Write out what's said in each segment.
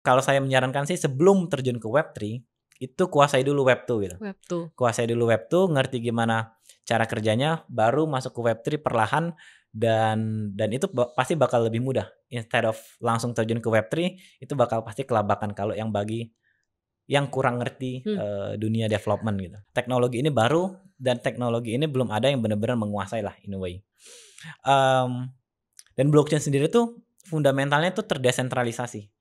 kalau saya menyarankan sih sebelum terjun ke Web3 itu kuasai dulu Web2 gitu. Kuasai dulu Web2, ngerti gimana cara kerjanya, baru masuk ke Web3 perlahan dan itu pasti bakal lebih mudah. Instead of langsung terjun ke Web3 itu bakal pasti kelabakan kalau yang bagi yang kurang ngerti dunia development gitu. Teknologi ini baru dan teknologi ini belum ada yang benar-benar menguasai lah in a way. Dan blockchain sendiri tuh fundamentalnya tuh terdesentralisasi.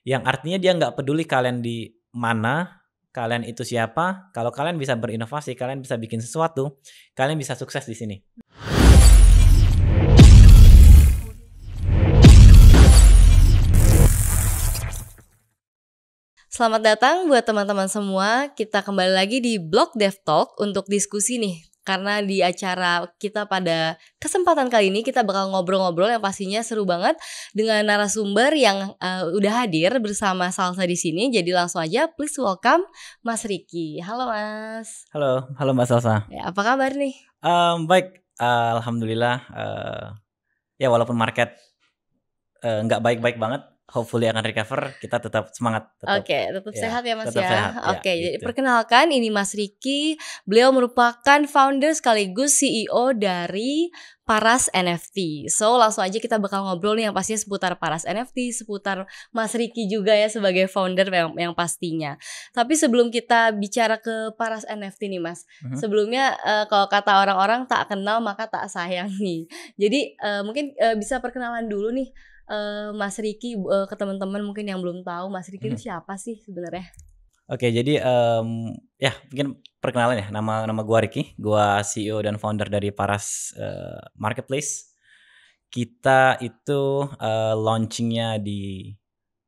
Yang artinya dia nggak peduli kalian di mana, kalian itu siapa, kalau kalian bisa berinovasi, kalian bisa bikin sesuatu, kalian bisa sukses di sini. Selamat datang buat teman-teman semua. Kita kembali lagi di Blog Dev Talk untuk diskusi nih. Karena di acara kita pada kesempatan kali ini kita bakal ngobrol-ngobrol yang pastinya seru banget dengan narasumber yang udah hadir bersama Salsa di sini. Jadi langsung aja please welcome Mas Riki. Halo Mas. Halo Mbak Salsa. Ya, apa kabar nih? Baik, alhamdulillah. Ya walaupun market nggak baik-baik banget, hopefully akan recover, kita tetap semangat. Oke, tetap sehat ya Mas ya. Sehat, Oke, ya, jadi gitu. perkenalkan ini Mas Riki. Beliau merupakan founder sekaligus CEO dari Paras NFT. So langsung aja kita bakal ngobrol nih yang pastinya seputar Paras NFT, seputar Mas Riki juga ya sebagai founder yang pastinya. Tapi sebelum kita bicara ke Paras NFT nih Mas, sebelumnya kalau kata orang-orang tak kenal maka tak sayang nih. Jadi mungkin bisa perkenalan dulu nih. Mas Riki ke teman-teman mungkin yang belum tahu Mas Riki itu siapa sih sebenarnya? Oke, jadi ya mungkin perkenalan ya, nama gua Riki, gua CEO dan founder dari Paras Marketplace. Kita itu launchingnya di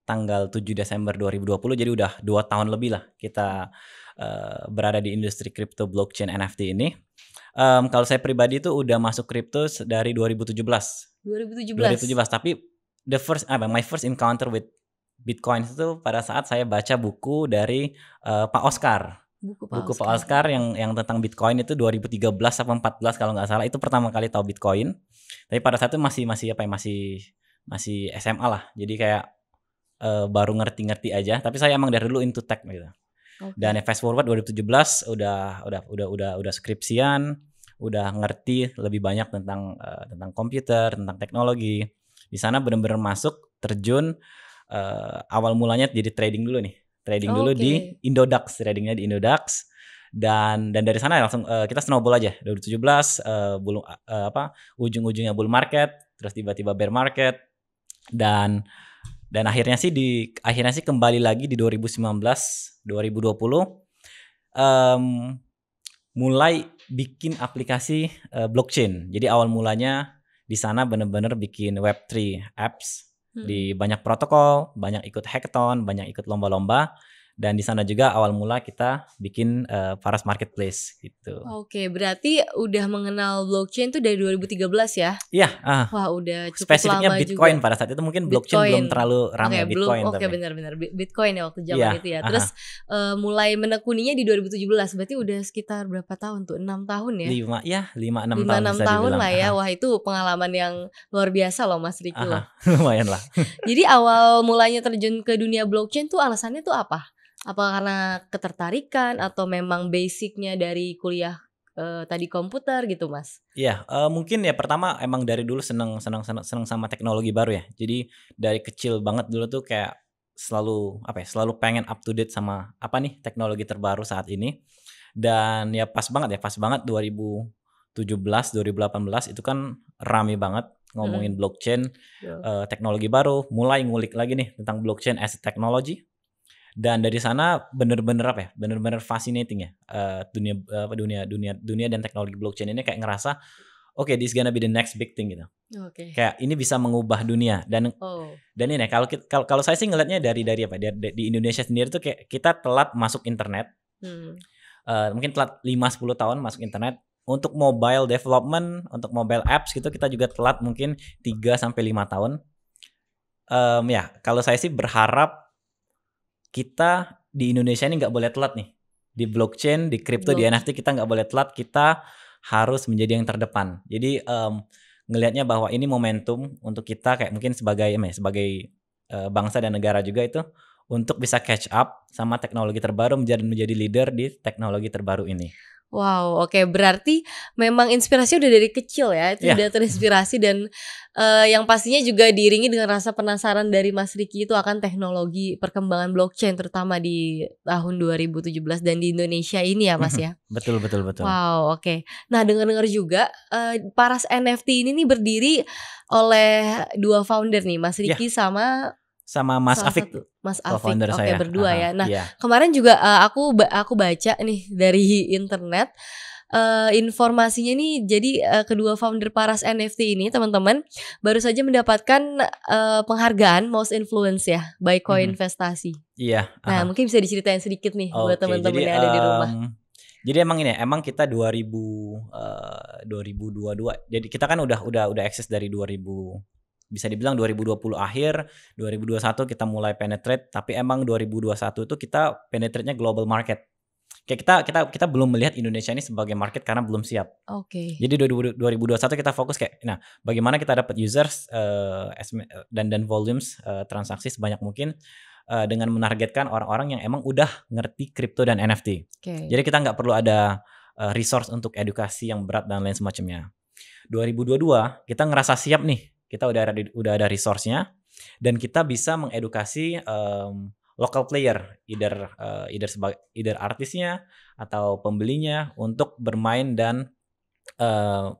tanggal 7 Desember 2020, jadi udah 2 tahun lebih lah kita berada di industri crypto blockchain NFT ini. Kalau saya pribadi itu udah masuk crypto dari 2017. 2017, tapi my first encounter with Bitcoin itu pada saat saya baca buku dari Pak Oscar. Buku Pak Oscar yang tentang Bitcoin itu 2013 atau 14 kalau nggak salah, itu pertama kali tahu Bitcoin. Tapi pada saat itu masih SMA lah. Jadi kayak baru ngerti-ngerti aja, tapi saya emang dari dulu into tech gitu. Okay. Dan fast forward 2017 udah skripsian, udah ngerti lebih banyak tentang komputer, tentang teknologi. Di sana benar-benar masuk, terjun, awal mulanya jadi trading dulu nih. Dulu di Indodax, tradingnya di Indodax. Dan dari sana langsung kita snowball aja. 2017 ujung-ujungnya bull market, terus tiba-tiba bear market. Dan akhirnya sih kembali lagi di 2019, 2020 mulai bikin aplikasi blockchain. Jadi awal mulanya di sana benar-benar bikin Web3 apps di banyak protokol, banyak ikut hackathon, banyak ikut lomba-lomba. Dan di sana juga awal mula kita bikin Paras Marketplace gitu. Oke, berarti udah mengenal blockchain tuh dari 2013 ya? Iya. Wah, udah cukup spesifiknya lama Bitcoin juga. pada saat itu mungkin blockchain belum terlalu ramai. Bitcoin. Oke, benar-benar Bitcoin ya waktu zaman itu ya. Terus mulai menekuninya di 2017, berarti udah sekitar berapa tahun tuh? 6 tahun ya? 5-6 tahun lah ya. Wah, itu pengalaman yang luar biasa loh Mas Riki loh. Lumayan lah. Jadi awal mulanya terjun ke dunia blockchain tuh alasannya tuh apa? Apa karena ketertarikan atau memang basicnya dari kuliah tadi komputer gitu Mas? Iya, mungkin ya pertama emang dari dulu seneng sama teknologi baru ya. Jadi dari kecil banget dulu tuh kayak selalu pengen up to date sama apa nih teknologi terbaru saat ini. Dan ya pas banget 2017 2018 itu kan rame banget ngomongin blockchain, teknologi baru, mulai ngulik lagi nih tentang blockchain as a technology. Dan dari sana bener-bener fascinating ya, dunia dan teknologi blockchain ini kayak ngerasa okay, this gonna be the next big thing gitu. Kayak ini bisa mengubah dunia dan ini kalau saya sih ngelihatnya dari di Indonesia sendiri tuh kayak kita telat masuk internet. Mungkin telat 5-10 tahun masuk internet. Untuk mobile development, untuk mobile apps gitu kita juga telat mungkin 3-5 tahun. Ya kalau saya sih berharap kita di Indonesia ini nggak boleh telat nih. Di blockchain, di crypto, di NFT kita nggak boleh telat. Kita harus menjadi yang terdepan. Jadi ngelihatnya bahwa ini momentum untuk kita kayak mungkin sebagai bangsa dan negara juga itu untuk bisa catch up sama teknologi terbaru, menjadi leader di teknologi terbaru ini. Wow, oke, berarti memang inspirasi udah dari kecil ya, itu Iya. udah terinspirasi dan yang pastinya juga diiringi dengan rasa penasaran dari Mas Riki itu akan teknologi perkembangan blockchain terutama di tahun 2017 dan di Indonesia ini ya Mas ya? Betul betul betul. Wow, oke. Nah, dengar-dengar juga Paras NFT ini nih berdiri oleh 2 founder nih, Mas Iya, Riki sama sama Mas salah Afik, satu Mas Afik. co-founder Oke, saya. berdua ya. Nah, Iya. kemarin juga aku baca nih dari internet informasinya nih, jadi kedua founder Paras NFT ini teman-teman baru saja mendapatkan penghargaan Most Influence ya by Koinvestasi. Iya. Nah, mungkin bisa diceritain sedikit nih buat Oke, teman-teman jadi yang ada di rumah. jadi emang kita 2022. Jadi kita kan udah eksis dari 2000, bisa dibilang 2020 akhir, 2021 kita mulai penetrate, tapi emang 2021 itu kita penetrate-nya global market. Kayak kita belum melihat Indonesia ini sebagai market karena belum siap. Oke. Jadi 2021 kita fokus kayak, nah bagaimana kita dapat users dan volumes transaksi sebanyak mungkin dengan menargetkan orang-orang yang emang udah ngerti kripto dan NFT. Oke. Jadi kita nggak perlu ada resource untuk edukasi yang berat dan lain semacamnya. 2022 kita ngerasa siap nih, kita udah ada resource-nya dan kita bisa mengedukasi local player, either artisnya atau pembelinya untuk bermain dan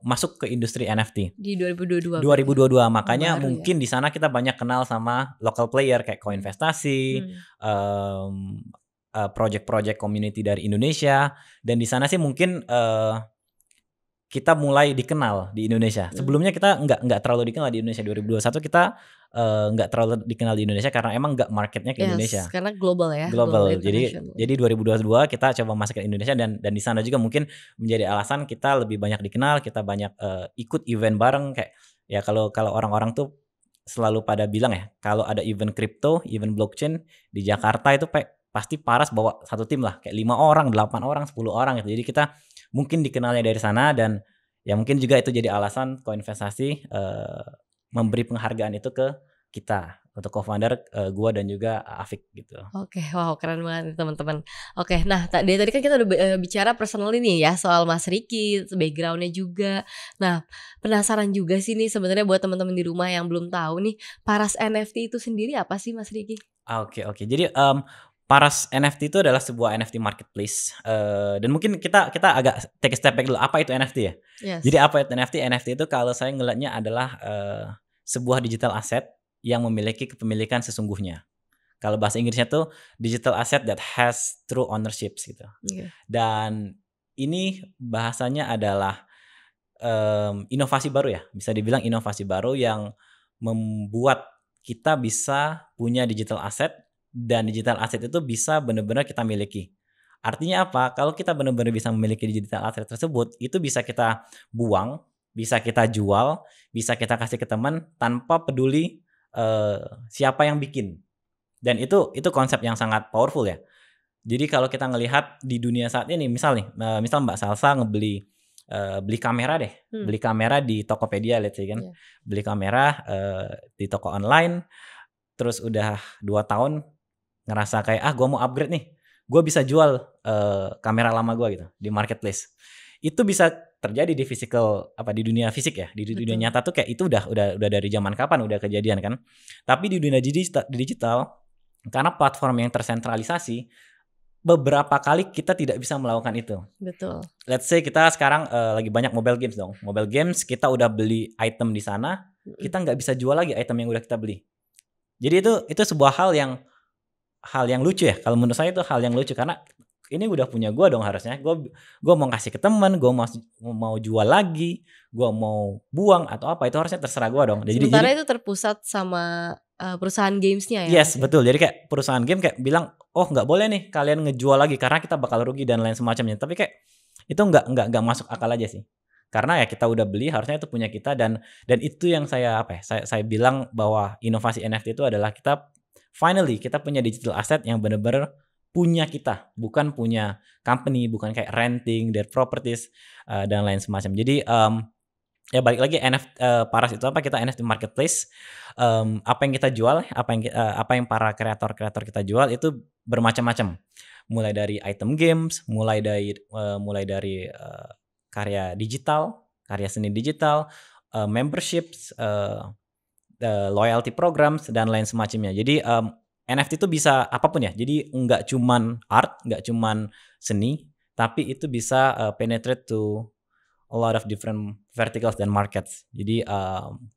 masuk ke industri NFT. Di 2022. 2022, makanya Baru ya? mungkin di sana kita banyak kenal sama local player kayak Koinvestasi, project-project community dari Indonesia, dan di sana sih mungkin kita mulai dikenal di Indonesia. Sebelumnya kita nggak terlalu dikenal di Indonesia. 2021 kita nggak terlalu dikenal di Indonesia karena emang nggak marketnya ke Indonesia. Karena global ya. Global. International. Jadi 2022 kita coba masuk ke Indonesia dan di sana juga mungkin menjadi alasan kita lebih banyak dikenal, kita banyak ikut event bareng kayak ya kalau orang-orang tuh selalu pada bilang ya, kalau ada event crypto, event blockchain di Jakarta itu pasti Paras bawa satu tim lah, kayak 5 orang, 8 orang, 10 orang gitu. Jadi kita mungkin dikenalnya dari sana dan ya mungkin juga itu jadi alasan Koinvestasi memberi penghargaan itu ke kita untuk co-founder gua dan juga Afik gitu. Oke, wow, keren banget nih teman-teman. Oke, nah dari tadi kan kita udah bicara personal ini ya soal Mas Riki, backgroundnya juga. Nah, penasaran juga sih nih sebenarnya buat teman-teman di rumah yang belum tahu nih, Paras NFT itu sendiri apa sih Mas Riki? Oke. Jadi Paras NFT itu adalah sebuah NFT marketplace dan mungkin kita agak take a step back dulu. Apa itu NFT ya? Yes. Jadi apa itu NFT? NFT itu kalau saya ngelihatnya adalah sebuah digital asset yang memiliki kepemilikan sesungguhnya. Kalau bahasa Inggrisnya tuh digital asset that has true ownerships gitu. Okay. Dan ini bahasanya adalah inovasi baru ya. Bisa dibilang inovasi baru yang membuat kita bisa punya digital asset dan digital asset itu bisa benar-benar kita miliki. Artinya apa? Kalau kita benar-benar bisa memiliki digital asset tersebut, itu bisa kita buang, bisa kita jual, bisa kita kasih ke teman tanpa peduli siapa yang bikin. Dan itu konsep yang sangat powerful ya. Jadi kalau kita ngelihat di dunia saat ini, misal Mbak Salsa beli kamera deh, beli kamera di Tokopedia, let's say kan, beli kamera di toko online, terus udah 2 tahun ngerasa kayak gue mau upgrade nih, gue bisa jual kamera lama gue gitu di marketplace. Itu bisa terjadi di di dunia fisik ya, di dunia nyata tuh kayak itu udah dari zaman kapan udah kejadian kan. Tapi di dunia digital karena platform yang tersentralisasi, beberapa kali kita tidak bisa melakukan itu. Betul. Let's say kita sekarang lagi banyak mobile games dong. Mobile games kita udah beli item di sana, kita nggak bisa jual lagi item yang udah kita beli. Jadi itu sebuah hal yang lucu ya. Kalau menurut saya itu hal yang lucu karena ini udah punya gue dong harusnya. Gue mau kasih ke teman, gue mau jual lagi, gue mau buang atau apa itu harusnya terserah gue dong. Sementara itu terpusat sama perusahaan gamesnya ya. Yes, betul. Jadi kayak perusahaan game kayak bilang, oh nggak boleh nih kalian ngejual lagi karena kita bakal rugi dan lain semacamnya. Tapi kayak itu nggak masuk akal aja sih. Karena ya kita udah beli, harusnya itu punya kita dan itu yang saya bilang bahwa inovasi NFT itu adalah kita punya digital asset yang benar-benar punya kita, bukan punya company, bukan kayak renting, their properties dan lain semacam. Jadi Ya balik lagi Paras itu apa, kita NFT marketplace. Apa yang kita jual, apa yang para kreator kita jual itu bermacam-macam. Mulai dari item games, mulai dari karya digital, karya seni digital, memberships, loyalty programs dan lain semacamnya. Jadi NFT itu bisa apapun ya. Jadi nggak cuman art, nggak cuman seni, tapi itu bisa penetrate to a lot of different verticals dan markets. Jadi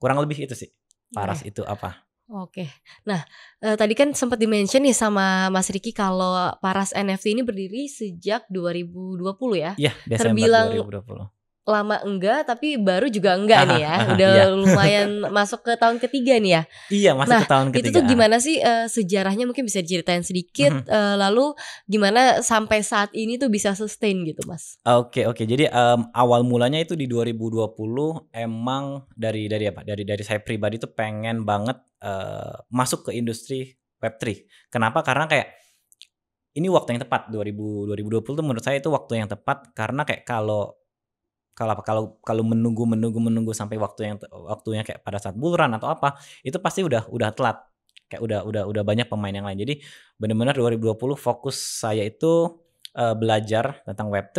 kurang lebih itu sih Paras Oke. itu apa. Oke. Nah, tadi kan sempat di-mention nih sama Mas Riki kalau Paras NFT ini berdiri sejak 2020 ya. Iya, Desember Terbilang 2020. lama enggak, tapi baru juga enggak nih ya. Udah Iya. lumayan masuk ke tahun ketiga nih ya. Iya, masuk Nah, ke tahun itu ketiga. tuh gimana sih sejarahnya, mungkin bisa diceritain sedikit, lalu gimana sampai saat ini tuh bisa sustain gitu, Mas? Oke. Jadi awal mulanya itu di 2020 emang dari apa? Dari saya pribadi tuh pengen banget masuk ke industri Web3. Kenapa? Karena kayak ini waktu yang tepat. 2020 tuh menurut saya itu waktu yang tepat karena kayak kalau menunggu sampai waktunya kayak pada saat bull run atau apa, itu pasti udah telat. Kayak udah banyak pemain yang lain. Jadi benar-benar 2020 fokus saya itu belajar tentang Web3,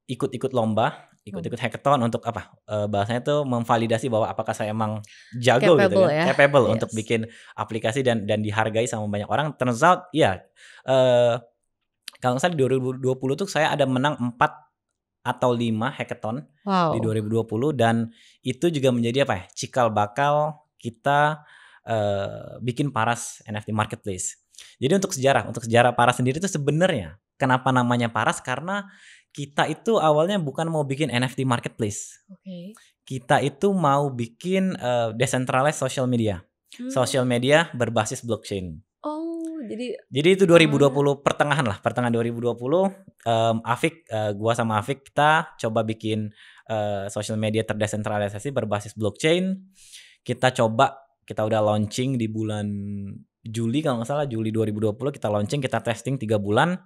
ikut-ikut lomba, ikut-ikut hackathon untuk apa? Bahasanya tuh memvalidasi bahwa apakah saya emang jago gitu Capable kan, ya? capable untuk Yes. bikin aplikasi dan dihargai sama banyak orang. Turns out ya, kalau nggak salah di 2020 tuh saya ada menang 4 atau 5 hackathon di Wow. 2020 dan itu juga menjadi apa ya, cikal bakal kita bikin Paras NFT Marketplace. Jadi untuk sejarah Paras sendiri itu sebenarnya kenapa namanya Paras, karena kita itu awalnya bukan mau bikin NFT Marketplace. Oke. Kita itu mau bikin decentralized social media. Social media berbasis blockchain. Oh, jadi Jadi itu awalnya 2020 pertengahan 2020, gua sama Afik kita coba bikin social media terdesentralisasi berbasis blockchain. Kita udah launching di bulan Juli kalau nggak salah, Juli 2020 kita launching, kita testing 3 bulan.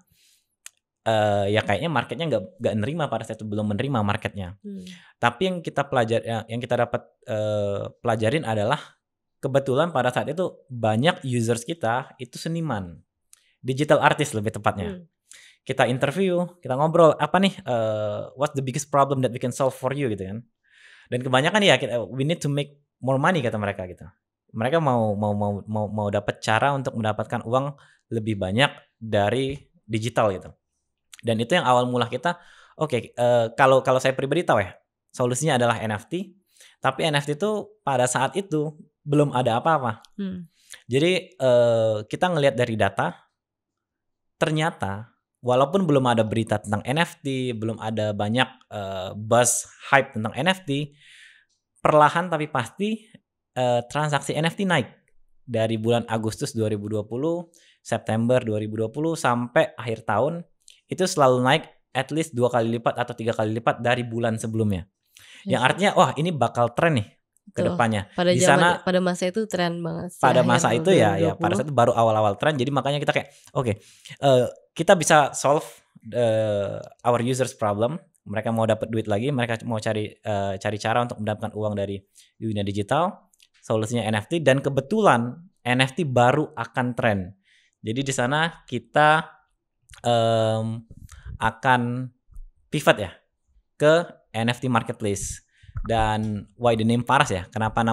Ya kayaknya marketnya nggak nerima, pada saat itu belum menerima marketnya. Tapi yang kita dapat pelajarin adalah kebetulan pada saat itu banyak users kita itu seniman, digital artist lebih tepatnya. Kita interview, kita ngobrol, apa nih what's the biggest problem that we can solve for you gitu kan. Dan kebanyakan ya we need to make more money kata mereka gitu. Mereka mau dapat cara untuk mendapatkan uang lebih banyak dari digital gitu. Dan itu yang awal mula kita, kalau saya pribadi tahu ya, solusinya adalah NFT. Tapi NFT itu pada saat itu belum ada apa-apa. Jadi kita ngelihat dari data, ternyata walaupun belum ada berita tentang NFT, belum ada banyak buzz hype tentang NFT, perlahan tapi pasti transaksi NFT naik dari bulan Agustus 2020, September 2020 sampai akhir tahun itu selalu naik at least 2 kali lipat atau 3 kali lipat dari bulan sebelumnya. Yang artinya wah ini bakal tren nih ke depannya. Di sana pada masa itu tren banget sih, pada akhir masa itu ya 2020. pada saat itu baru awal-awal tren. Jadi makanya kita kayak kita bisa solve our users problem. Mereka mau dapat duit lagi, mereka mau cari cara untuk mendapatkan uang dari dunia digital. Solusinya NFT, dan kebetulan NFT baru akan tren. Jadi di sana kita akan pivot ya ke NFT marketplace. Dan why the name Paras ya? Kenapa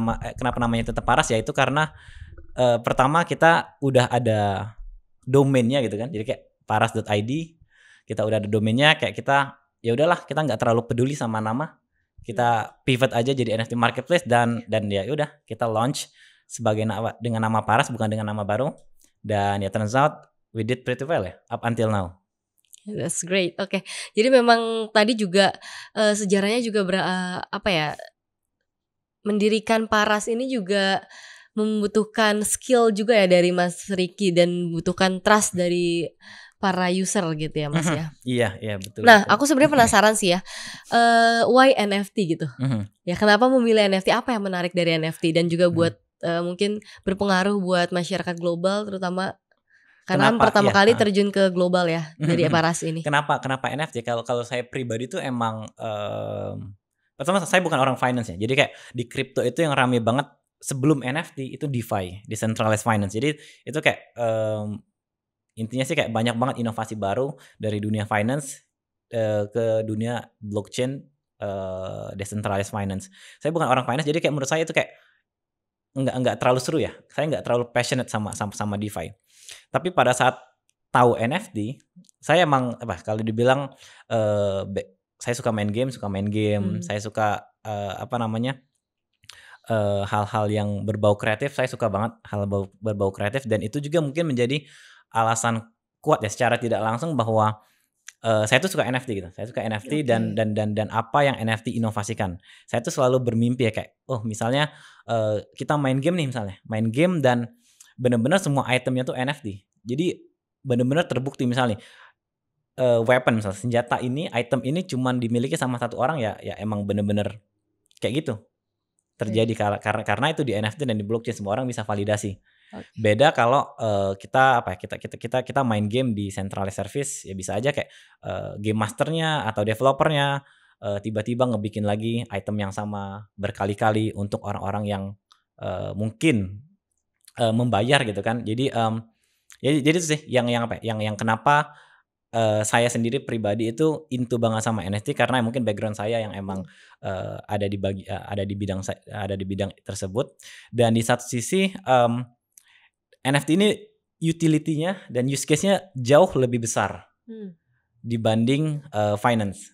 namanya tetap Paras ya? Itu karena pertama kita udah ada domainnya gitu kan. Jadi kayak paras.id, kita udah ada domainnya, kayak kita ya udahlah, kita nggak terlalu peduli sama nama. Kita pivot aja jadi NFT marketplace dan ya udah kita launch dengan nama Paras, bukan dengan nama baru. Dan ya turns out we did pretty well ya up until now. That's great. Oke. Jadi memang tadi juga sejarahnya juga mendirikan Paras ini juga membutuhkan skill juga ya dari Mas Riki, dan membutuhkan trust dari para user gitu ya, Mas ya. Iya betul. Nah, aku sebenarnya penasaran sih ya, why NFT gitu? Ya kenapa memilih NFT? Apa yang menarik dari NFT dan juga buat mungkin berpengaruh buat masyarakat global terutama? Karena Kenapa? pertama Iya, kali terjun ke global ya dari Paras ini. Kenapa NFT? Kalau saya pribadi tuh emang, pertama saya bukan orang finance ya, jadi kayak di kripto itu yang rame banget sebelum NFT itu DeFi, decentralized finance. Jadi itu kayak, intinya sih kayak banyak banget inovasi baru dari dunia finance, ke dunia blockchain, decentralized finance. Saya bukan orang finance, jadi kayak menurut saya itu kayak nggak terlalu seru ya, saya nggak terlalu passionate sama DeFi. Tapi pada saat tahu NFT, saya emang kalau dibilang, saya suka main game, saya suka, hal-hal yang berbau kreatif, saya suka banget hal berbau kreatif dan itu juga mungkin menjadi alasan kuat ya secara tidak langsung bahwa, saya tuh suka NFT gitu. Saya suka NFT dan Oke. dan apa yang NFT inovasikan. Saya tuh selalu bermimpi ya kayak, oh misalnya, kita main game nih misalnya, main game dan bener-bener semua itemnya tuh NFT. Jadi bener-bener terbukti misalnya nih, weapon misal senjata ini, item ini cuman dimiliki sama satu orang ya emang bener-bener kayak gitu. Oke. Terjadi karena itu di NFT dan di blockchain semua orang bisa validasi. Oke. Beda kalau, kita main game di centralized service ya bisa aja kayak, game masternya atau developernya, tiba-tiba ngebikin lagi item yang sama berkali-kali untuk orang-orang yang, mungkin, membayar gitu kan. Jadi, jadi itu sih yang kenapa, saya sendiri pribadi itu into banget sama NFT karena mungkin background saya yang emang, ada di bidang tersebut dan di satu sisi, NFT ini utility-nya dan use case-nya jauh lebih besar Mmm. dibanding, finance.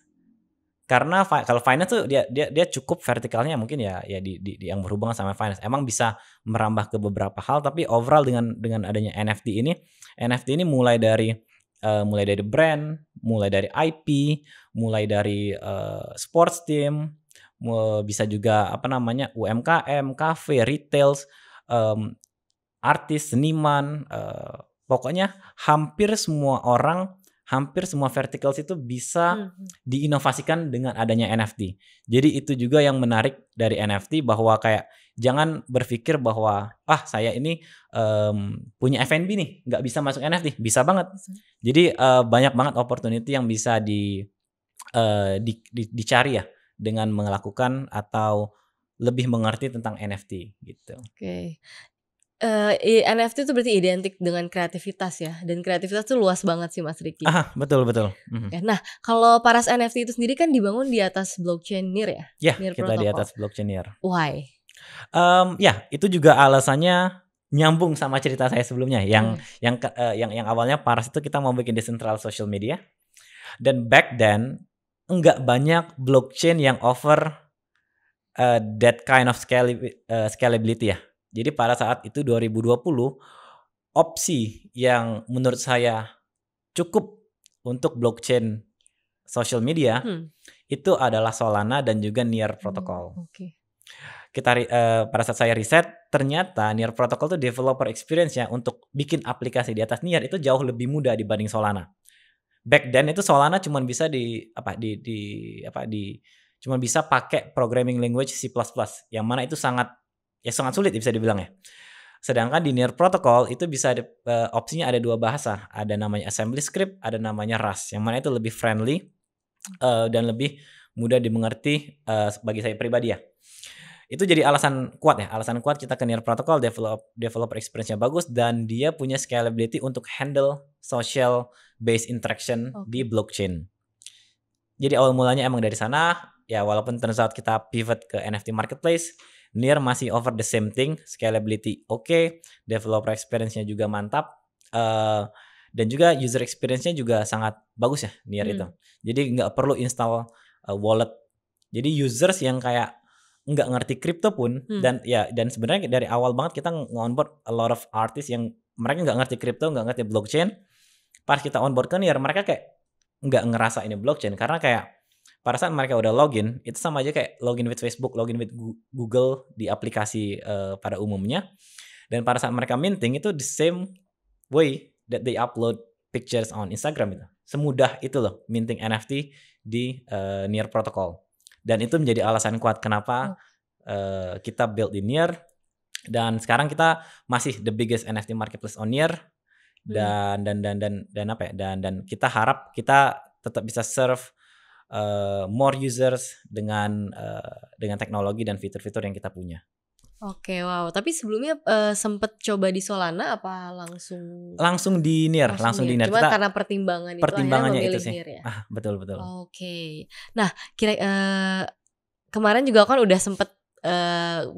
Karena kalau finance tuh dia cukup vertikalnya mungkin ya di yang berhubungan sama finance. Emang bisa merambah ke beberapa hal tapi overall dengan adanya NFT ini mulai dari brand, mulai dari IP, mulai dari, sports team, bisa juga UMKM, cafe, retails, mmm, artis, seniman, pokoknya hampir semua orang, hampir semua verticals itu bisa Mhm. diinovasikan dengan adanya NFT. Jadi itu juga yang menarik dari NFT bahwa kayak jangan berpikir bahwa, "Ah, saya ini, punya F&B nih, nggak bisa masuk NFT." Bisa banget. Bisa. Jadi, banyak banget opportunity yang bisa dicari ya dengan melakukan atau lebih mengerti tentang NFT gitu. Oke. NFT itu berarti identik dengan kreativitas ya, dan kreativitas tuh luas banget sih Mas Riki. Betul betul, Oke, nah kalau Paras NFT itu sendiri kan dibangun di atas blockchain NIR ya? Ya, NIR kita di protokol. atas blockchain NIR. Why? Ya, itu juga alasannya nyambung sama cerita saya sebelumnya Mmm. yang awalnya Paras itu kita mau bikin decentral social media dan back then enggak banyak blockchain yang offer, that kind of scalability ya. Jadi pada saat itu 2020 opsi yang menurut saya cukup untuk blockchain social media Mhm. itu adalah Solana dan juga Near Protocol. Oke. Pada saat saya riset, ternyata Near Protocol tuh developer experience-nya untuk bikin aplikasi di atas Near itu jauh lebih mudah dibanding Solana. Back then itu Solana cuman bisa cuman bisa pakai programming language C++, yang mana itu sangat sulit bisa dibilang ya. Sedangkan di Near Protocol itu bisa opsinya ada 2 bahasa, ada namanya assembly script, ada namanya Rust, yang mana itu lebih friendly, dan lebih mudah dimengerti, bagi saya pribadi ya. Itu jadi alasan kuat kita ke Near Protocol, developer experience-nya bagus dan dia punya scalability untuk handle social based interaction di Oke. blockchain. Jadi awal mulanya emang dari sana, ya walaupun turns out kita pivot ke NFT marketplace, Near masih offer the same thing, scalability oke, developer experience-nya juga mantap, dan juga user experience-nya juga sangat bagus ya Near itu. Mmm. Jadi nggak perlu install, wallet. Jadi users yang kayak nggak ngerti kripto pun Mmm. dan sebenarnya dari awal banget kita nge-onboard a lot of artists yang mereka nggak ngerti kripto, nggak ngerti blockchain. Pas kita onboard ke Near mereka kayak nggak ngerasa ini blockchain karena kayak pada saat mereka udah login itu sama aja kayak login with Facebook, login with Google di aplikasi, pada umumnya. Dan pada saat mereka minting itu the same way that they upload pictures on Instagram itu. Semudah itu loh minting NFT di, Near Protocol. Dan itu menjadi alasan kuat kenapa, kita build di Near dan sekarang kita masih the biggest NFT marketplace on Near dan apa ya? Dan kita harap kita tetap bisa serve more users dengan teknologi dan fitur-fitur yang kita punya. Oke, wow. Tapi sebelumnya sempet coba di Solana apa langsung Langsung di NIR, langsung NIR? Cuma kita karena pertimbangan itu akhirnya pertimbangannya itu memilih sih. NIR ya? Betul. Oke. Nah, kemarin juga kan udah sempet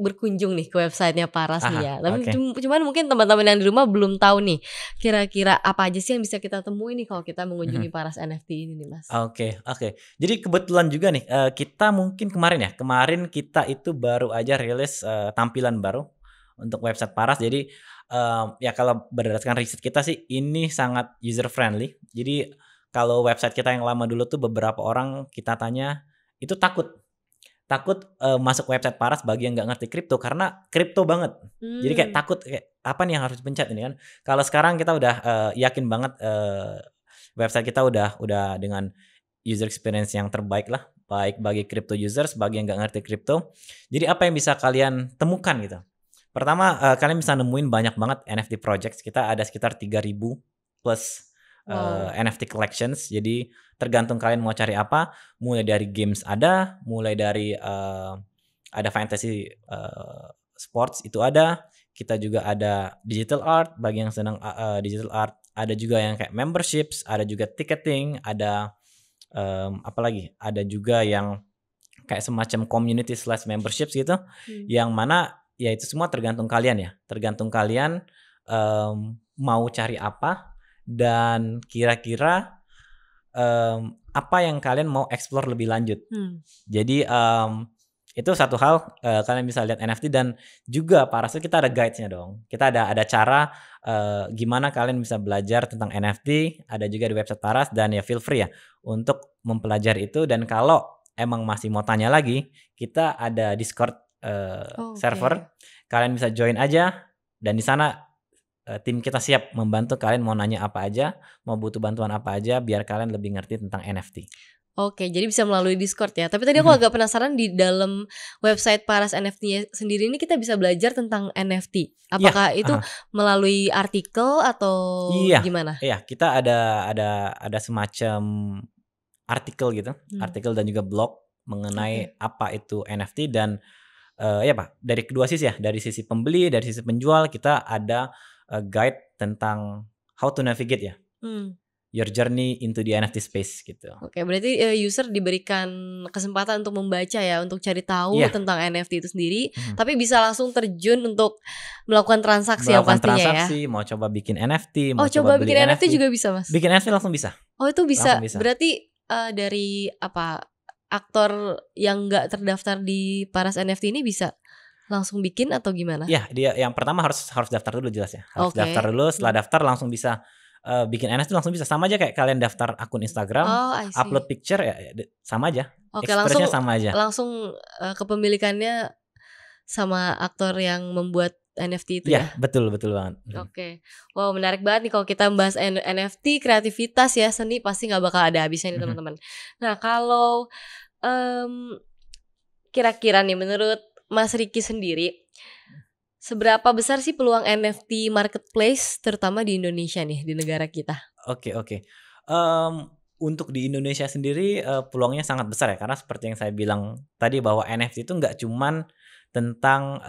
berkunjung nih ke websitenya Paras nih ya. Tapi Oke. cuman mungkin teman-teman yang di rumah belum tahu nih kira-kira apa aja sih yang bisa kita temui nih kalau kita mengunjungi Paras NFT ini nih Mas. Oke. Jadi kebetulan juga nih kita mungkin kemarin kita itu baru aja rilis tampilan baru untuk website Paras. Jadi ya kalau berdasarkan riset kita sih ini sangat user friendly. Jadi kalau website kita yang lama dulu tuh beberapa orang kita tanya itu takut masuk website Paras bagi yang nggak ngerti kripto karena kripto banget. Jadi kayak takut kayak apa nih yang harus dipencet ini kan. Kalau sekarang kita udah yakin banget website kita udah dengan user experience yang terbaik lah, baik bagi crypto users, bagi yang nggak ngerti kripto. Jadi apa yang bisa kalian temukan gitu? Pertama kalian bisa nemuin banyak banget NFT projects. Kita ada sekitar 3.000 plus NFT collections. Jadi tergantung kalian mau cari apa. Mulai dari games mulai dari ada fantasy sports itu ada. Kita juga ada digital art bagi yang senang digital art. Ada juga yang kayak memberships, ada juga ticketing, ada apalagi ada juga yang kayak semacam community / memberships gitu. Yang mana ya itu semua tergantung kalian ya. Tergantung kalian mau cari apa dan kira-kira apa yang kalian mau explore lebih lanjut. Jadi itu satu hal kalian bisa lihat NFT dan juga Paras kita ada guides-nya dong. Kita ada cara gimana kalian bisa belajar tentang NFT, ada juga di website Paras dan ya feel free ya untuk mempelajari itu dan kalau emang masih mau tanya lagi, kita ada Discord server. Kalian bisa join aja dan di sana tim kita siap membantu kalian mau nanya apa aja, mau butuh bantuan apa aja biar kalian lebih ngerti tentang NFT. Oke, jadi bisa melalui Discord ya. Tapi tadi aku agak penasaran di dalam website Paras NFT sendiri ini kita bisa belajar tentang NFT. Apakah itu melalui artikel atau gimana? Iya, kita ada semacam artikel gitu, artikel dan juga blog mengenai apa itu NFT dan ya Pak, dari kedua sisi ya, dari sisi pembeli, dari sisi penjual kita ada guide tentang how to navigate ya. Your journey into the NFT space gitu. Oke, berarti user diberikan kesempatan untuk membaca ya, untuk cari tahu tentang NFT itu sendiri, tapi bisa langsung terjun untuk melakukan transaksi yang pastinya transaksi, mau coba bikin NFT, mau coba beli bikin NFT juga bisa Mas? Bikin NFT langsung bisa. Oh itu bisa. Berarti dari aktor yang nggak terdaftar di Paras NFT ini bisa langsung bikin atau gimana? Ya, dia yang pertama harus daftar dulu jelas ya. Harus daftar dulu, setelah daftar langsung bisa bikin NFT langsung bisa. Sama aja kayak kalian daftar akun Instagram, upload picture ya sama aja. Ekspresinya sama aja. Langsung kepemilikannya sama aktor yang membuat NFT itu ya? Betul banget. Oke. Wow, menarik banget nih kalau kita membahas NFT, kreativitas ya, seni pasti nggak bakal ada habisnya nih teman-teman. Nah, kalau kira-kira nih menurut Mas Ricky sendiri, seberapa besar sih peluang NFT marketplace terutama di Indonesia nih, di negara kita? Oke. Untuk di Indonesia sendiri peluangnya sangat besar ya, karena seperti yang saya bilang tadi bahwa NFT itu nggak cuman tentang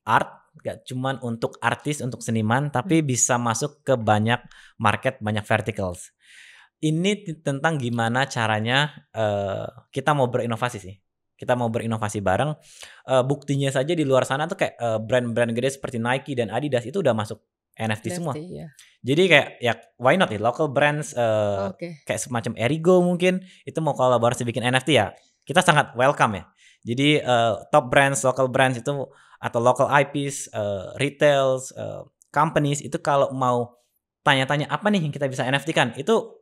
art, nggak cuman untuk artis, untuk seniman, tapi bisa masuk ke banyak market, banyak verticals. Ini tentang gimana caranya kita mau berinovasi sih. Kita mau berinovasi bareng. Buktinya saja di luar sana tuh kayak brand-brand gede seperti Nike dan Adidas itu udah masuk NFT semua. Ya. Jadi kayak ya why not ya, local brands kayak semacam Erigo mungkin itu mau kolaborasi bikin NFT ya. Kita sangat welcome ya. Jadi top brands, local brands itu atau local IPs, retails, companies itu kalau mau tanya-tanya apa nih yang kita bisa NFT-kan, itu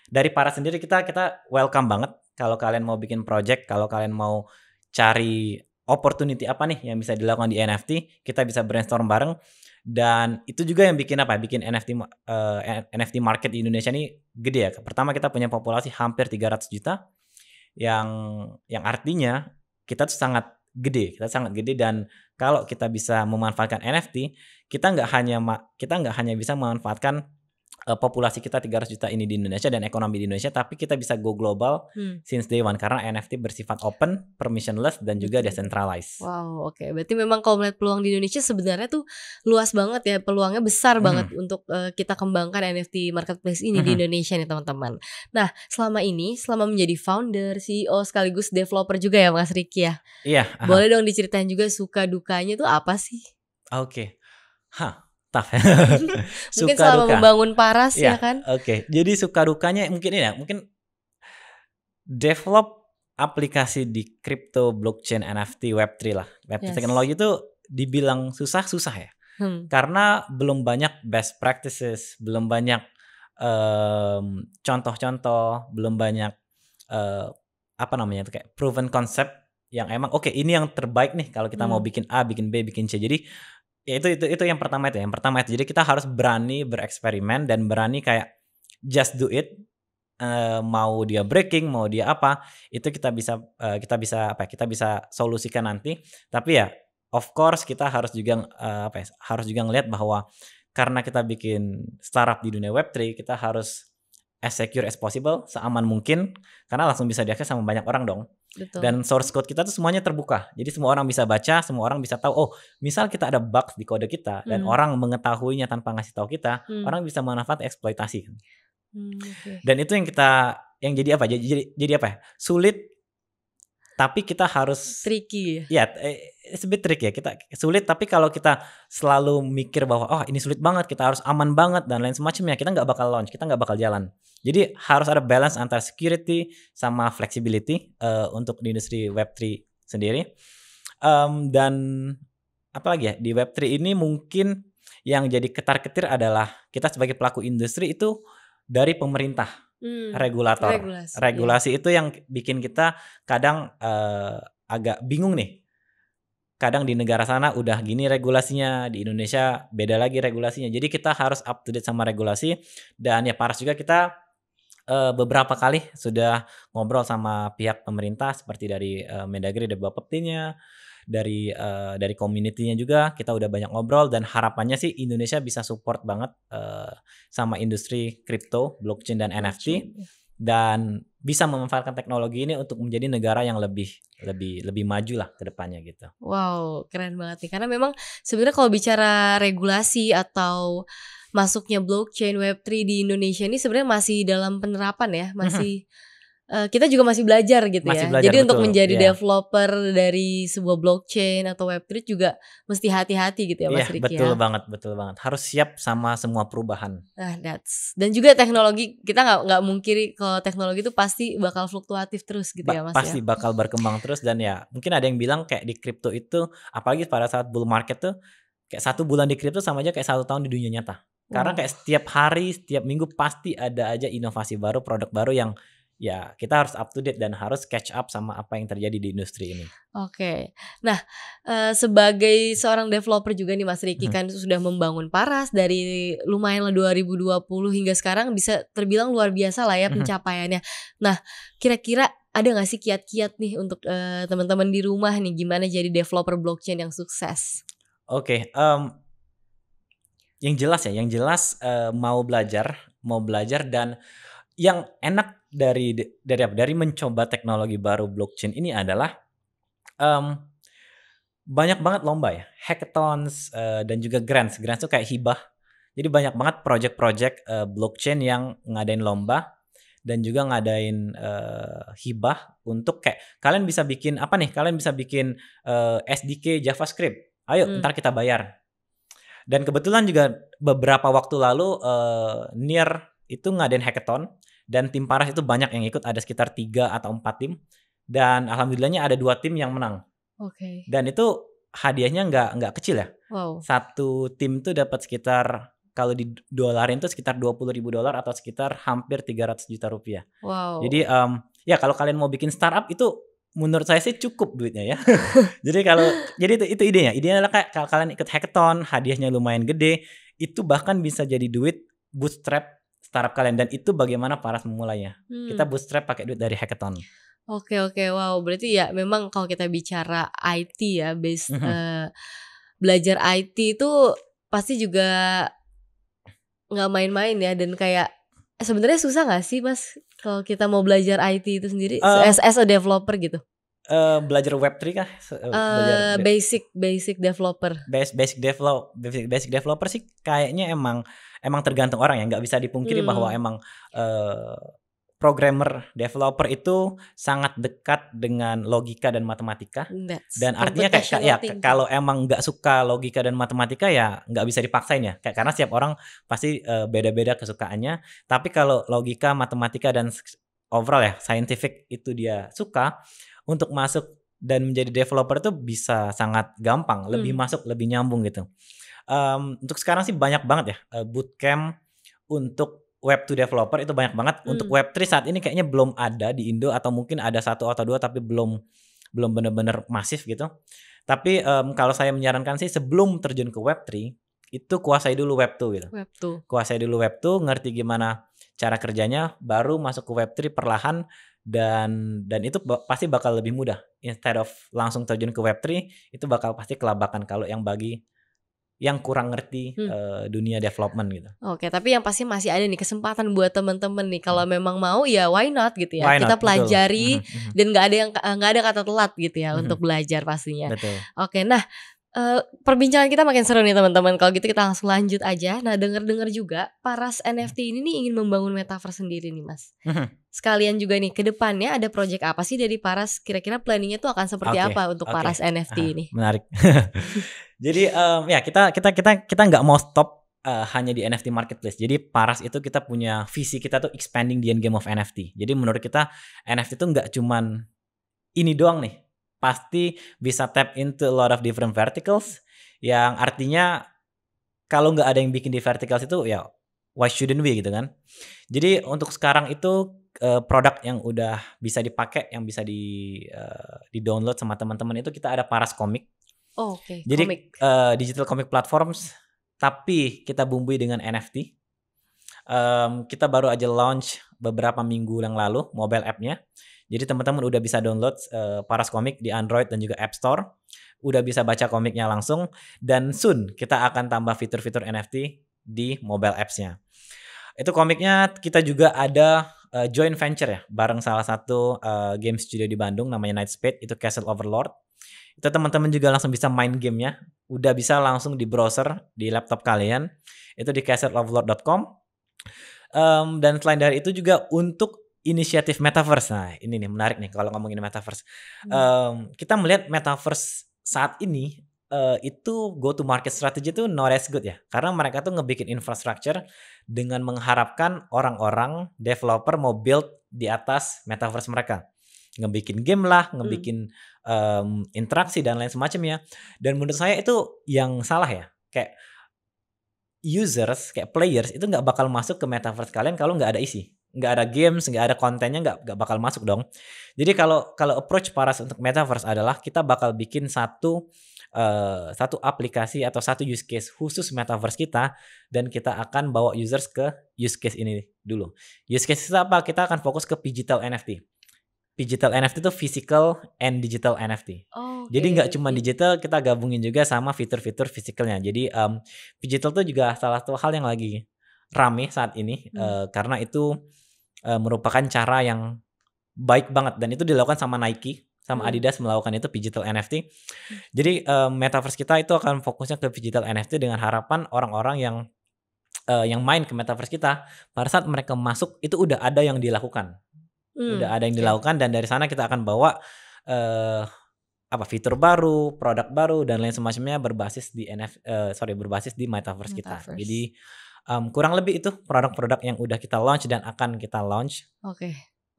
dari Paras sendiri kita welcome banget. Kalau kalian mau bikin project, kalau kalian mau cari opportunity apa nih yang bisa dilakukan di NFT, kita bisa brainstorm bareng. Dan itu juga yang bikin bikin NFT market di Indonesia ini gede ya. Pertama kita punya populasi hampir 300 juta yang artinya kita tuh sangat gede dan kalau kita bisa memanfaatkan NFT, kita nggak hanya bisa memanfaatkan populasi kita 300 juta ini di Indonesia dan ekonomi di Indonesia, tapi kita bisa go global since day one karena NFT bersifat open, permissionless dan juga Betul. decentralized. Wow, oke. Berarti memang kalau melihat peluang di Indonesia sebenarnya tuh luas banget ya, peluangnya besar banget untuk kita kembangkan NFT marketplace ini di Indonesia nih teman-teman. Nah, selama menjadi founder, CEO sekaligus developer juga ya Mas Ricky ya. Iya. Boleh dong diceritain juga suka dukanya tuh apa sih? Oke. Tough. Mungkin Suka selama duka. membangun Paras ya Iya, kan? oke. Jadi suka dukanya mungkin ini ya, mungkin develop aplikasi di crypto, blockchain, NFT, Web3 lah. Web3 teknologi itu dibilang susah ya. Karena belum banyak best practices, belum banyak contoh-contoh, belum banyak apa namanya itu kayak proven concept yang emang oke, ini yang terbaik nih kalau kita mau bikin A, bikin B, bikin C. Jadi ya itu yang pertama itu. Yang pertama itu jadi kita harus berani bereksperimen dan berani kayak just do it. Mau dia breaking, mau dia apa, itu kita bisa solusikan nanti. Tapi ya of course kita harus juga harus juga ngelihat bahwa karena kita bikin startup di dunia Web3, kita harus as secure as possible, seaman mungkin, karena langsung bisa diakses sama banyak orang dong. Betul. Dan source code kita tuh semuanya terbuka. Jadi semua orang bisa baca, semua orang bisa tahu, oh misal kita ada bug di kode kita dan orang mengetahuinya tanpa ngasih tahu kita, orang bisa manfaat eksploitasi. Dan itu yang jadi apa? Jadi apa ya? Sulit, tapi kita harus tricky. Ya, it's a bit tricky ya. Kita sulit, tapi kalau kita selalu mikir bahwa oh ini sulit banget, kita harus aman banget dan lain semacamnya, kita nggak bakal launch, kita nggak bakal jalan. Jadi harus ada balance antara security sama flexibility untuk di industri Web3 sendiri. Dan apalagi ya, di Web3 ini mungkin yang jadi ketar-ketir adalah kita sebagai pelaku industri itu dari pemerintah, regulator. Regulasi itu yang bikin kita kadang agak bingung nih. Kadang di negara sana udah gini regulasinya, di Indonesia beda lagi regulasinya. Jadi kita harus up to date sama regulasi. Dan ya Paras juga kita beberapa kali sudah ngobrol sama pihak pemerintah seperti dari Mendagri, dari Bapeptinya, dari community-nya juga kita udah banyak ngobrol dan harapannya sih Indonesia bisa support banget sama industri kripto, blockchain dan NFT dan bisa memanfaatkan teknologi ini untuk menjadi negara yang lebih maju lah ke depannya gitu. Wow, keren banget nih. Karena memang sebenarnya kalau bicara regulasi atau masuknya blockchain Web3 di Indonesia ini sebenarnya masih dalam penerapan ya, masih kita juga masih belajar gitu ya. Jadi untuk menjadi developer dari sebuah blockchain atau Web3 juga mesti hati-hati gitu ya Mas Ricky ya. Betul banget. Harus siap sama semua perubahan. Nah, dan juga teknologi, kita nggak mungkiri kalau teknologi itu pasti bakal fluktuatif terus gitu ya Mas. Pasti bakal berkembang terus dan ya mungkin ada yang bilang kayak di kripto itu apalagi pada saat bull market tuh kayak 1 bulan di kripto sama aja kayak 1 tahun di dunia nyata. Karena kayak setiap hari, setiap minggu pasti ada aja inovasi baru, produk baru yang ya kita harus up to date dan harus catch up sama apa yang terjadi di industri ini. Oke. Nah, sebagai seorang developer juga nih Mas Ricky kan sudah membangun Paras dari lumayan lah 2020 hingga sekarang bisa terbilang luar biasa lah ya pencapaiannya. Nah, kira-kira ada gak sih kiat-kiat nih untuk teman-teman di rumah nih gimana jadi developer blockchain yang sukses? Oke, yang jelas mau belajar dan yang enak dari mencoba teknologi baru blockchain ini adalah banyak banget lomba ya, hackathons dan juga grants tuh kayak hibah. Jadi banyak banget project-project blockchain yang ngadain lomba dan juga ngadain hibah untuk kayak kalian bisa bikin apa nih? Kalian bisa bikin SDK JavaScript. Ayo, ntar kita bayar. Dan kebetulan juga beberapa waktu lalu Near itu ngadain hackathon dan tim Paras itu banyak yang ikut, ada sekitar 3 atau 4 tim dan alhamdulillahnya ada 2 tim yang menang. Oke. Dan itu hadiahnya nggak kecil ya. Wow. Satu tim tuh dapat sekitar kalau di dolarin tuh sekitar $20,000 atau sekitar hampir 300 juta rupiah. Wow. Jadi ya kalau kalian mau bikin startup itu menurut saya sih cukup duitnya ya. Jadi itu idenya. Idenya adalah kayak kalau kalian ikut hackathon, hadiahnya lumayan gede, itu bahkan bisa jadi duit bootstrap startup kalian dan itu bagaimana Paras memulainya. Kita bootstrap pakai duit dari hackathon. Oke, wow. Berarti ya memang kalau kita bicara IT ya, belajar IT itu pasti juga nggak main-main ya, dan kayak sebenarnya susah nggak sih Mas kalau kita mau belajar IT itu sendiri as a developer gitu? Belajar Web3 kah? Belajar Basic developer. basic developer sih kayaknya emang tergantung orang ya, nggak bisa dipungkiri bahwa emang programmer developer itu sangat dekat dengan logika dan matematika. Dan artinya kayak ya kalau emang nggak suka logika dan matematika ya nggak bisa dipaksain ya, kayak karena setiap orang pasti beda-beda kesukaannya. Tapi kalau logika, matematika dan overall ya scientific itu dia suka, untuk masuk dan menjadi developer itu bisa sangat gampang, lebih masuk, lebih nyambung gitu. Untuk sekarang sih banyak banget ya bootcamp untuk Web2 developer itu banyak banget. Untuk Web3 saat ini kayaknya belum ada di Indo, atau mungkin ada 1 atau 2 tapi belum benar-benar masif gitu. Tapi kalau saya menyarankan sih sebelum terjun ke Web3 itu kuasai dulu Web2 gitu. Kuasai dulu Web2, ngerti gimana cara kerjanya, baru masuk ke Web3 perlahan, dan itu pasti bakal lebih mudah. Instead of langsung terjun ke Web3 itu bakal pasti kelabakan kalau yang bagi yang kurang ngerti dunia development gitu. Oke, tapi yang pasti masih ada nih kesempatan buat teman-teman nih, kalau memang mau ya why not gitu ya. Why not, kita pelajari betul. Dan nggak ada kata telat gitu ya untuk belajar pastinya. Betul. Oke, nah perbincangan kita makin seru nih teman-teman. Kalau gitu kita langsung lanjut aja. Nah, dengar juga Paras NFT ini nih ingin membangun metaverse sendiri nih Mas. Sekalian juga nih ke depannya ada project apa sih dari Paras? Kira-kira planningnya tuh akan seperti apa untuk Paras NFT ini? Menarik. Jadi ya kita nggak mau stop hanya di NFT marketplace. Jadi Paras itu kita punya visi, kita tuh expanding the end game of NFT. Jadi menurut kita NFT itu nggak cuman ini doang nih. Pasti bisa tap into a lot of different verticals, yang artinya kalau nggak ada yang bikin di verticals itu ya why shouldn't we gitu kan. Jadi untuk sekarang itu produk yang udah bisa dipakai, yang bisa di download sama teman-teman itu kita ada Paras Comic. Oke, jadi digital comic platforms tapi kita bumbui dengan NFT. Kita baru aja launch beberapa minggu yang lalu mobile app-nya. Jadi teman-teman udah bisa download Paras Comic di Android dan juga App Store. Udah bisa baca komiknya langsung, dan soon kita akan tambah fitur-fitur NFT di mobile apps-nya. Itu komiknya kita juga ada joint venture ya bareng salah satu game studio di Bandung namanya Nightspade, itu Castle Overlord. Itu teman-teman juga langsung bisa main gamenya, udah bisa langsung di browser di laptop kalian, itu di castleoverlord.com. Dan selain dari itu juga untuk inisiatif metaverse. Nah ini nih menarik nih kalau ngomongin metaverse. Kita melihat metaverse saat ini itu go to market strategy itu not as good ya, karena mereka tuh ngebikin infrastructure dengan mengharapkan orang-orang developer mau build di atas metaverse mereka, ngebikin game lah, ngebikin interaksi dan lain semacamnya. Dan menurut saya itu yang salah ya, kayak users, kayak players itu nggak bakal masuk ke metaverse kalian kalau nggak ada isi, nggak ada games, nggak ada kontennya, nggak bakal masuk dong. Jadi kalau approach Paras untuk metaverse adalah kita bakal bikin satu aplikasi atau satu use case khusus metaverse kita, dan kita akan bawa users ke use case ini dulu. Use case itu apa? Kita akan fokus ke digital NFT. Digital NFT itu physical and digital NFT. Jadi nggak cuma digital, kita gabungin juga sama fitur-fitur physicalnya. Jadi digital itu juga salah satu hal yang lagi rame saat ini, karena itu merupakan cara yang baik banget, dan itu dilakukan sama Nike, sama Adidas melakukan itu digital NFT. Jadi metaverse kita itu akan fokusnya ke digital NFT dengan harapan orang-orang yang main ke metaverse kita pada saat mereka masuk itu udah ada yang dilakukan. Udah ada yang dilakukan, dan dari sana kita akan bawa fitur baru, produk baru dan lain semacamnya berbasis di berbasis di metaverse kita. Jadi kurang lebih itu produk-produk yang udah kita launch dan akan kita launch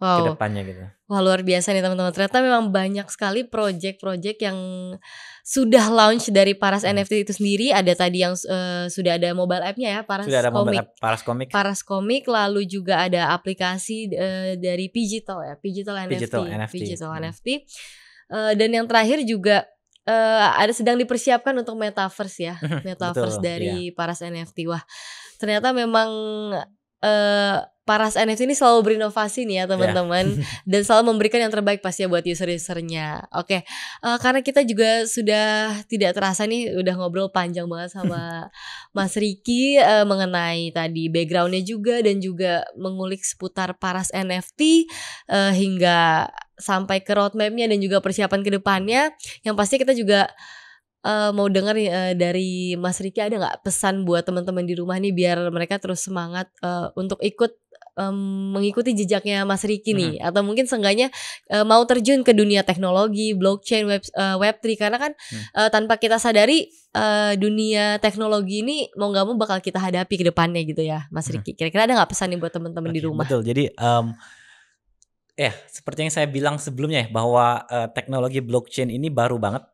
ke depannya gitu. Wah, luar biasa nih teman-teman. Ternyata memang banyak sekali project-project yang sudah launch dari Paras NFT itu sendiri. Ada tadi yang sudah ada mobile app-nya ya, Paras sudah ada Comic. Mobile app, Paras Comic. Lalu juga ada aplikasi dari Pigital ya, Pigital NFT. Dan yang terakhir juga ada sedang dipersiapkan untuk metaverse ya, metaverse dari Paras NFT. Wah, ternyata memang Paras NFT ini selalu berinovasi nih ya teman-teman, Ya. dan selalu memberikan yang terbaik pasti ya buat user-usernya. Oke, karena kita juga sudah tidak terasa nih udah ngobrol panjang banget sama Mas Riki mengenai tadi backgroundnya juga dan juga mengulik seputar Paras NFT hingga sampai ke roadmapnya dan juga persiapan ke depannya. Yang pasti kita juga mau dengar nih dari Mas Riki, ada nggak pesan buat teman-teman di rumah nih biar mereka terus semangat untuk ikut mengikuti jejaknya Mas Riki nih, Mhm. atau mungkin seenggaknya mau terjun ke dunia teknologi, blockchain, Web3 karena kan tanpa kita sadari dunia teknologi ini mau nggak mau bakal kita hadapi ke depannya gitu ya Mas Mhm. Riki. Kira-kira ada nggak pesan nih buat teman-teman di Oke, rumah? betul. Jadi, ya seperti yang saya bilang sebelumnya ya bahwa, teknologi blockchain ini baru banget.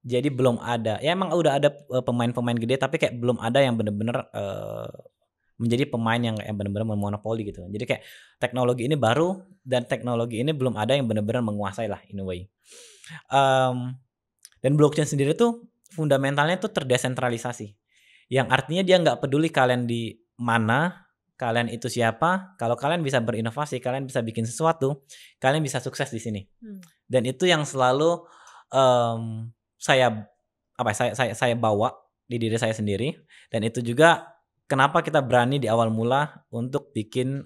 Jadi belum ada, ya emang udah ada, pemain-pemain gede tapi kayak belum ada yang bener-bener, menjadi pemain yang bener-bener memonopoli gitu. Jadi kayak teknologi ini baru dan teknologi ini belum ada yang bener-bener menguasai lah in a way. Dan blockchain sendiri tuh fundamentalnya tuh terdesentralisasi. Yang artinya dia nggak peduli kalian di mana, kalian itu siapa, kalau kalian bisa berinovasi, kalian bisa bikin sesuatu, kalian bisa sukses di sini. Dan itu yang selalu, saya saya bawa di diri saya sendiri, dan itu juga kenapa kita berani di awal mula untuk bikin,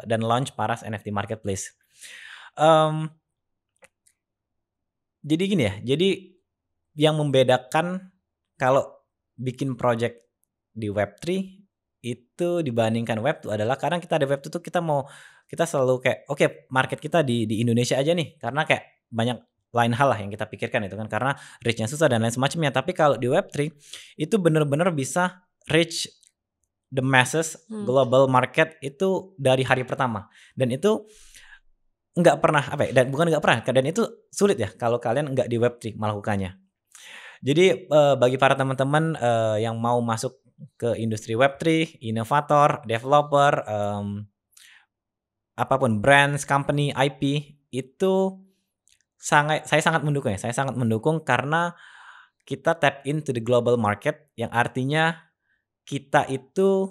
dan launch Paras NFT Marketplace. Mmm, jadi gini ya, jadi yang membedakan kalau bikin project di Web3 itu dibandingkan Web2 adalah kadang kita ada Web2 tuh kita selalu kayak, oke, market kita di Indonesia aja nih, karena kayak banyak lain hal lah yang kita pikirkan itu kan, karena reach-nya susah dan lain semacamnya. Tapi kalau di Web3 itu bener-bener bisa reach the masses, global market itu dari hari pertama. Dan itu nggak pernah dan bukan nggak pernah, dan itu sulit ya kalau kalian nggak di Web3 melakukannya. Jadi, bagi para teman-teman, yang mau masuk ke industri Web3, inovator, developer, apapun brands, company, IP, itu saya sangat mendukung ya, saya sangat mendukung karena kita tap into the global market, yang artinya kita itu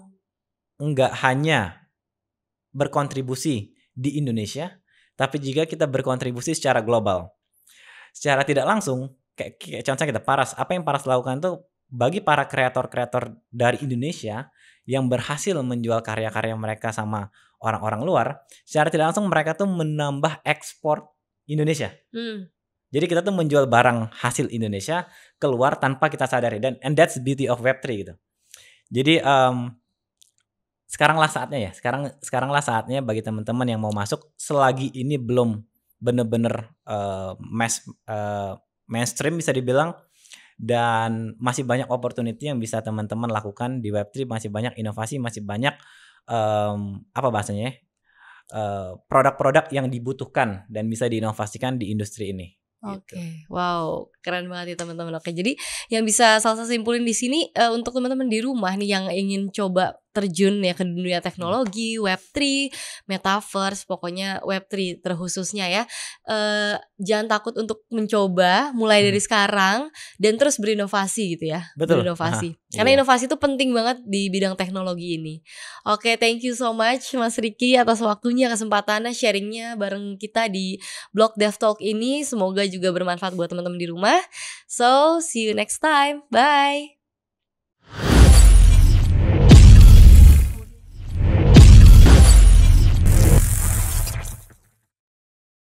nggak hanya berkontribusi di Indonesia, tapi juga kita berkontribusi secara global. Secara tidak langsung, kayak contohnya kita Paras, apa yang Paras lakukan tuh bagi para kreator-kreator dari Indonesia yang berhasil menjual karya-karya mereka sama orang-orang luar, secara tidak langsung mereka tuh menambah ekspor Indonesia. Jadi kita tuh menjual barang hasil Indonesia keluar tanpa kita sadari, dan that's the beauty of Web3 gitu. Jadi sekaranglah saatnya bagi teman-teman yang mau masuk, selagi ini belum bener-bener mainstream bisa dibilang, dan masih banyak opportunity yang bisa teman-teman lakukan di Web3, masih banyak inovasi, masih banyak produk-produk yang dibutuhkan dan bisa diinovasikan di industri ini. Gitu. Oke, wow, keren banget nih teman-teman. Oke, jadi yang bisa Salsa simpulin di sini untuk teman-teman di rumah nih yang ingin coba terjun ya ke dunia teknologi, Web3, Metaverse, pokoknya Web3 terkhususnya ya. Jangan takut untuk mencoba mulai dari sekarang dan terus berinovasi gitu ya. Betul. Berinovasi. Karena inovasi itu penting banget di bidang teknologi ini. Oke, thank you so much Mas Riki atas waktunya, kesempatannya, sharingnya bareng kita di Blog Dev Talk ini. Semoga juga bermanfaat buat teman-teman di rumah. So, see you next time. Bye.